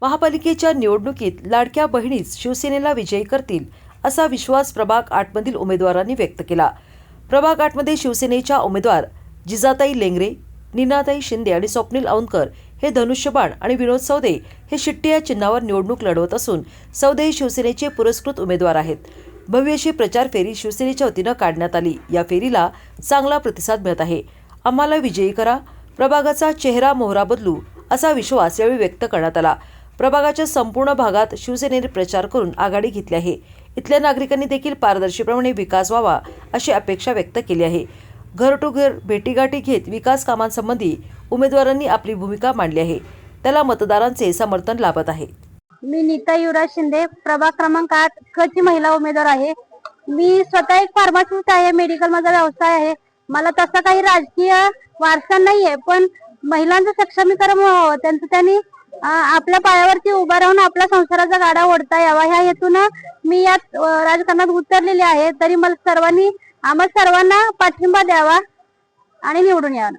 महापालिकेच्या निवडणुकीत लाडक्या बहिणीच शिवसेनेला विजयी करतील असा विश्वास प्रभाग 8 मधील उमेदवारांनी व्यक्त केला। प्रभाग 8 मध्ये शिवसेनेच्या उमेदवार जिजाताई लेंगरे, नीनाताई शिंदे आणि स्वप्नील औंधकर हे धनुष्यबाण आणि विनोद सौदे हे शिट्टी या चिन्हावर निवडणूक लढवत असून सौदे शिवसेनेचे पुरस्कृत उमेदवार आहेत। भव्य अशी प्रचार फेरी शिवसेनेच्या वतीनं काढण्यात आली। या फेरीला चांगला प्रतिसाद मिळत आहे। आम्हाला विजयी करा, प्रभागाचा चेहरा मोहरा बदलू असा विश्वास यावेळी व्यक्त करण्यात आला। प्रभागाच्या संपूर्ण भागात शिवसेनेने प्रचार करून आघाडी घेतली आहे। इथल्या नागरिकांनी देखील पारदर्शीपणे विकास व्हावा अशी अपेक्षा व्यक्त केली आहे। घर टू घर भेटीगाठी घेत विकास कामांसंबंधी उमेदवारांनी आपली भूमिका मांडली आहे, त्याला मतदारांचे समर्थन लाभत आहे। मी नीता युवराज शिंदे, प्रभाग क्रमांक 8 क ची महिला उमेदवार आहे। मी स्वतः एक फार्मासिस्ट आहे, मेडिकल माझा व्यवसाय आहे। मला तसा काही राजकीय वारसा नाहीये, पण महिलांचं सक्षमीकरण व्हावं, त्यांनी आपल्या पायावरती उभा राहून आपल्या संसाराचा गाडा ओढता यावा ह्या हेतून मी यात राजकारणात उतरलेले आहे। तरी मला आम्हा सर्वांना पाठिंबा द्यावा आणि निवडून यावं।